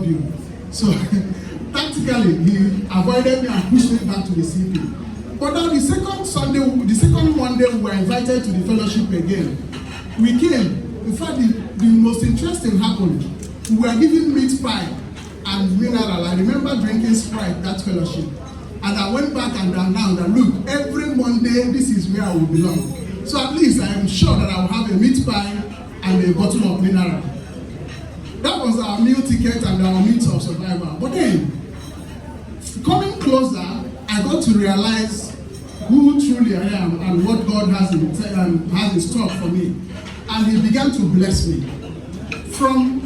you. So tactically, he avoided me and pushed me back to the CP. But now the second Monday, we were invited to the fellowship again. We came. In fact, the most interesting happened. We were given meat pie and mineral. I remember drinking Sprite that fellowship. And I went back and announced that, look, every Monday, this is where I will belong. So at least I am sure that I will have a meat pie and a bottle of mineral. That was our meal ticket and our means of survival. But then, coming closer, I got to realize who truly I am and what God has in store for me. And He began to bless me. From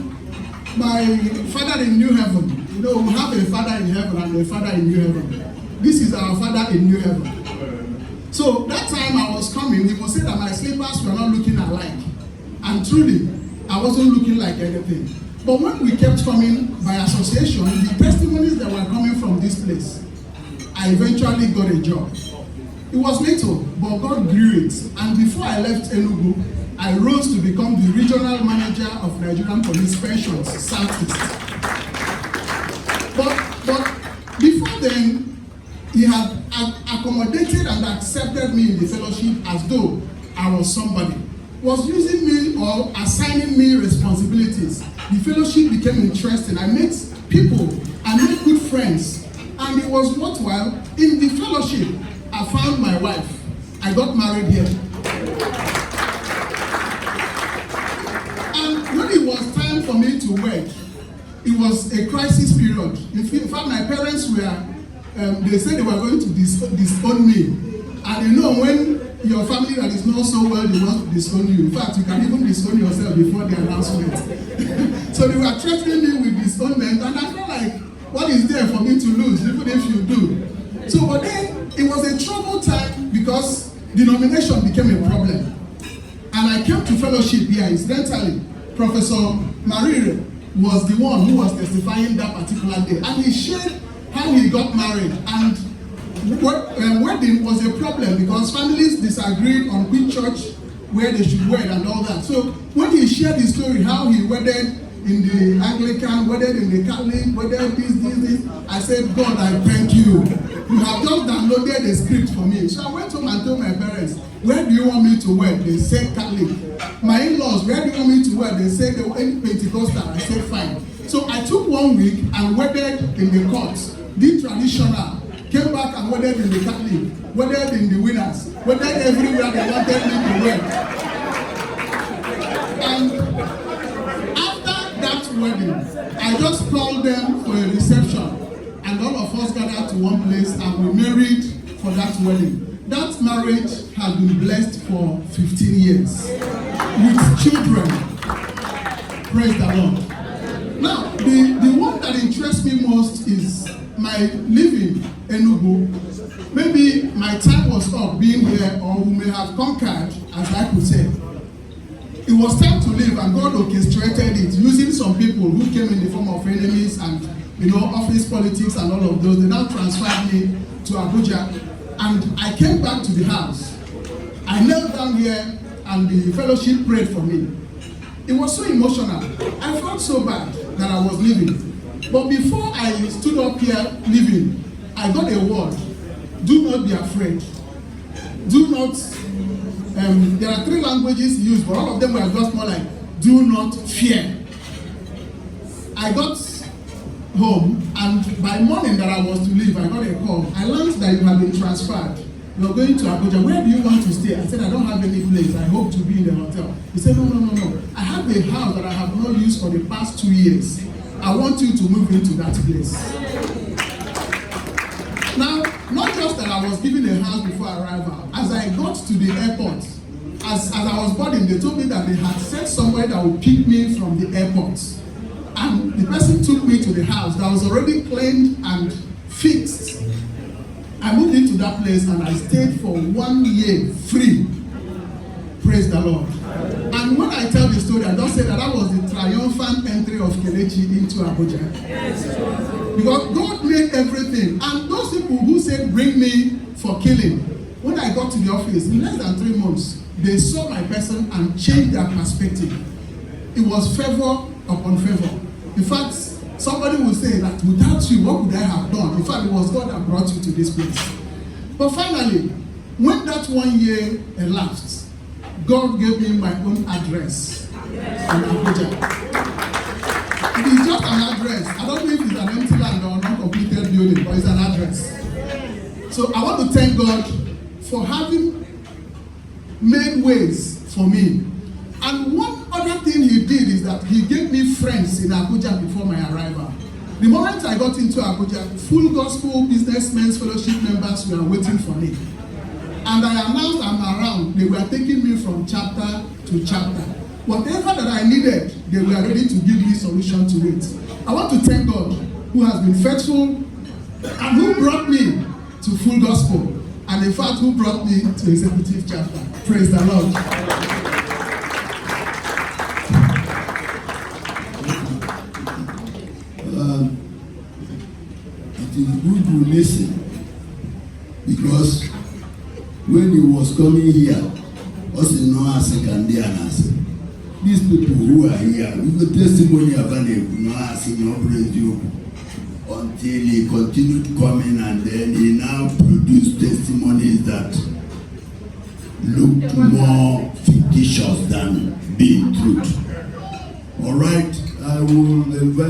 my Father in New Heaven, you know, we have a Father in heaven and a Father in New Heaven. This is our Father in New Heaven. So that time I was coming, He would say that my slippers were not looking alike. And truly, I wasn't looking like anything. But when we kept coming by association, the testimonies that were coming from this place, I eventually got a job. It was little, but God grew it. And before I left Enugu, I rose to become the regional manager of Nigerian Police Pensions, Southeast. But before then, He had accommodated and accepted me in the fellowship as though I was somebody. Was using me or assigning me responsibilities. The fellowship became interesting. I met people, I made good friends, and it was worthwhile. In the fellowship, I found my wife. I got married here. And when it was time for me to work, it was a crisis period. In fact, my parents were, they said they were going to disown me. And you know, when your family that is not so well, they want to disown you. In fact, you can even disown yourself before the announcement. So they were threatening me with disownment, and I felt like, what is there for me to lose, even if you do? So, but then, it was a troubled time because denomination became a problem. And I came to fellowship here, incidentally. Professor Marire was the one who was testifying that particular day. And he shared how he got married. And wedding was a problem because families disagreed on which church where they should wed and all that. So when he shared his story, how he wedded in the Anglican, wedded in the Catholic, wedded this, I said, God, I thank you. You have just downloaded a script for me. So I went home and told my parents, where do you want me to wed? They said Catholic. My in-laws, where do you want me to wed? They said they were in Pentecostal. I said fine. So I took 1 week and wedded in the courts, did traditional. Came back and wedded in the Catholic, wedded in the Winners, wedded everywhere they wanted me to wed. And after that wedding, I just called them for a reception, and all of us gathered to one place and we married for that wedding. That marriage has been blessed for 15 years with children. Praise the Lord. Now, the one that interests me most is my living Enugu. Maybe my time was up being here, or we may have conquered, as I could say. It was time to leave, and God orchestrated it using some people who came in the form of enemies and, you know, office politics and all of those. They now transferred me to Abuja, and I came back to the house. I knelt down here, and the fellowship prayed for me. It was so emotional. I felt so bad that I was leaving. But before I stood up here leaving, I got a word. Do not be afraid. Do not, there are 3 languages used, but all of them were just more like, do not fear. I got home, and by morning that I was to leave, I got a call. I learned that you have been transferred. You're going to Abuja. Where do you want to stay? I said, I don't have any place. I hope to be in the hotel. He said, no. I have a house that I have not used for the past 2 years. I want you to move into that place. Now, not just that I was given a house before arrival. As I got to the airport, as I was boarding, they told me that they had sent somebody that would pick me from the airport. And the person took me to the house that was already cleaned and fixed. I moved into that place and I stayed for 1 year free. Praise the Lord. And when I tell the story, I don't say that was the triumphant entry of Kelechi into Abuja. Because God made everything. And those people who said, bring me for killing, when I got to the office, in less than 3 months, they saw my person and changed their perspective. It was favor upon favor. In fact, somebody will say that without you, what would I have done? In fact, it was God that brought you to this place. But finally, when that 1 year elapsed, God gave me my own address in Abuja. It is just an address. I don't know if it's an empty land or not completed building, but it's an address. So I want to thank God for having made ways for me. And one other thing he did is that he gave me friends in Abuja before my arrival. The moment I got into Abuja, full gospel businessmen's fellowship members were waiting for me. And I announced I'm around. They were taking me from chapter to chapter. Whatever that I needed, they were ready to give me solution to it. I want to thank God who has been faithful and who brought me to full gospel. And in fact, who brought me to executive chapter. Praise the Lord. It is good to listen, because when he was coming here, also know as secondary answer. These people who are here, with the testimony available, no asking no praise you until he continued coming, and then he now produced testimonies that looked more fictitious than being truth. All right, I will invite